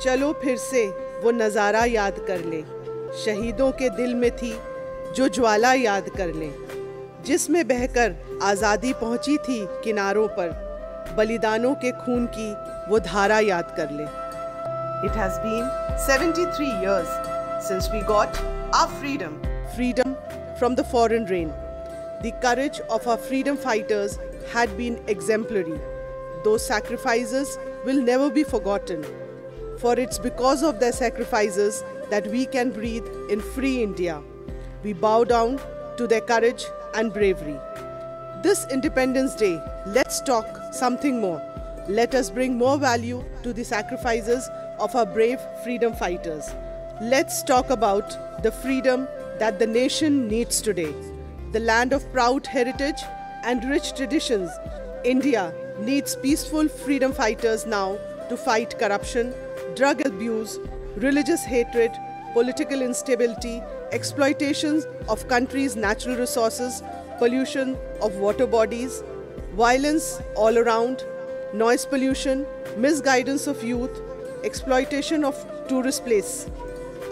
चलो फिर से वो नज़ारा याद कर ले, शहीदों के दिल में थी जो ज्वाला याद कर ले, जिसमें बहकर आज़ादी पहुंची थी किनारों पर, बलिदानों के खून की वो धारा याद कर ले। It has been 73 years since we got our freedom from the foreign reign. The courage of our freedom fighters had been exemplary. Those sacrifices will never be forgotten, for it's because of their sacrifices that we can breathe in free India. We bow down to their courage and bravery. This Independence Day, let's talk something more. Let us bring more value to the sacrifices of our brave freedom fighters. Let's talk about the freedom that the nation needs today. The land of proud heritage and rich traditions, India needs peaceful freedom fighters now to fight corruption, drug abuse, religious hatred, political instability, exploitations of country's natural resources, pollution of water bodies, violence all around, noise pollution, misguidance of youth, exploitation of tourist place,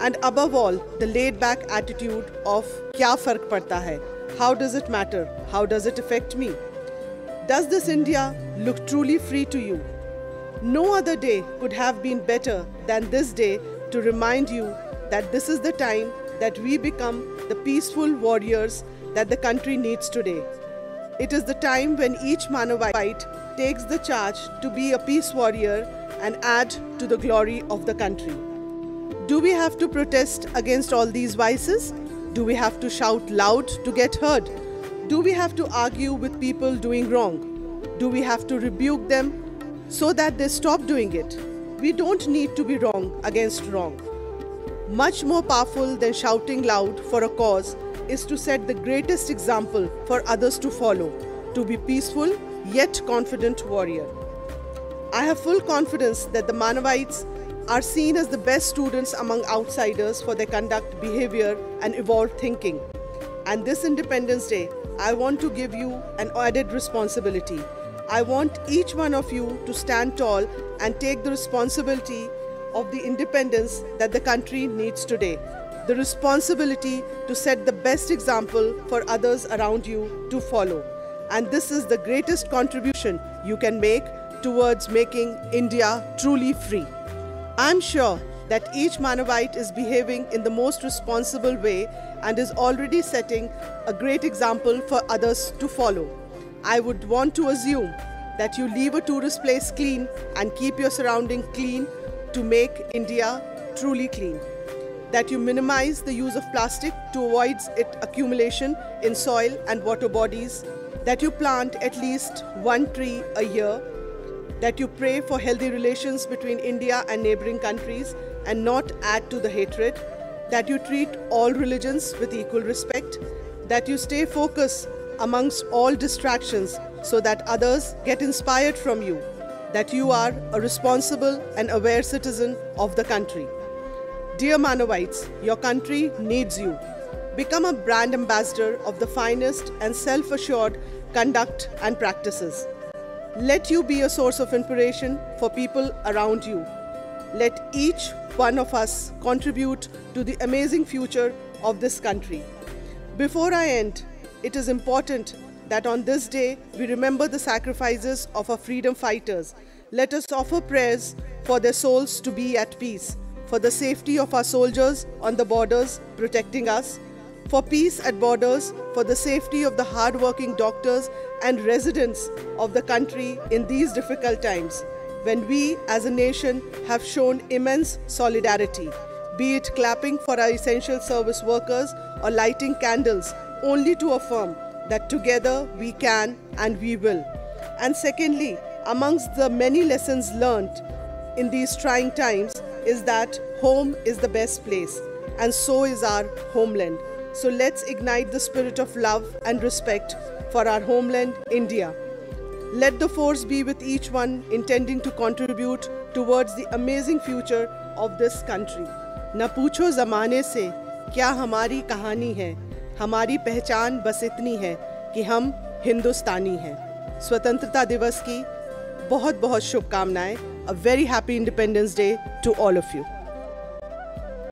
and above all, the laid-back attitude of "Kya fark padta hai? How does it matter? How does it affect me?" Does this India look truly free to you? No other day could have been better than this day to remind you that this is the time that we become the peaceful warriors that the country needs today. It is the time when each Manavite takes the charge to be a peace warrior and add to the glory of the country. Do we have to protest against all these vices? Do we have to shout loud to get heard? Do we have to argue with people doing wrong? Do we have to rebuke them so that they stop doing it? We don't need to be wrong against wrong. Much more powerful than shouting loud for a cause is to set the greatest example for others to follow, to be peaceful yet confident warrior. I have full confidence that the Manavites are seen as the best students among outsiders for their conduct, behavior and evolved thinking. And this Independence Day, I want to give you an added responsibility. I want each one of you to stand tall and take the responsibility of the independence that the country needs today. The responsibility to set the best example for others around you to follow. And this is the greatest contribution you can make towards making India truly free. I'm sure that each Manavite is behaving in the most responsible way and is already setting a great example for others to follow. I would want to assume that you leave a tourist place clean and keep your surrounding clean to make India truly clean. That you minimize the use of plastic to avoid its accumulation in soil and water bodies. That you plant at least one tree a year. That you pray for healthy relations between India and neighboring countries and not add to the hatred. That you treat all religions with equal respect. That you stay focused amongst all distractions so that others get inspired from you. That you are a responsible and aware citizen of the country. Dear Manavites, your country needs you. Become a brand ambassador of the finest and self-assured conduct and practices. Let you be a source of inspiration for people around you. Let each one of us contribute to the amazing future of this country. Before I end, it is important that on this day we remember the sacrifices of our freedom fighters. Let us offer prayers for their souls to be at peace, for the safety of our soldiers on the borders protecting us, for peace at borders, for the safety of the hard-working doctors and residents of the country in these difficult times, when we as a nation have shown immense solidarity, be it clapping for our essential service workers or lighting candles only to affirm that together we can and we will. And secondly, amongst the many lessons learned in these trying times is that home is the best place, and so is our homeland. So let's ignite the spirit of love and respect for our homeland, India. Let the force be with each one intending to contribute towards the amazing future of this country. न पूछो ज़माने से क्या हमारी कहानी है, हमारी पहचान बस इतनी है कि हम हिंदुस्तानी हैं। स्वतंत्रता दिवस की बहुत बहुत शुभकामनाएं। A very happy Independence Day to all of you.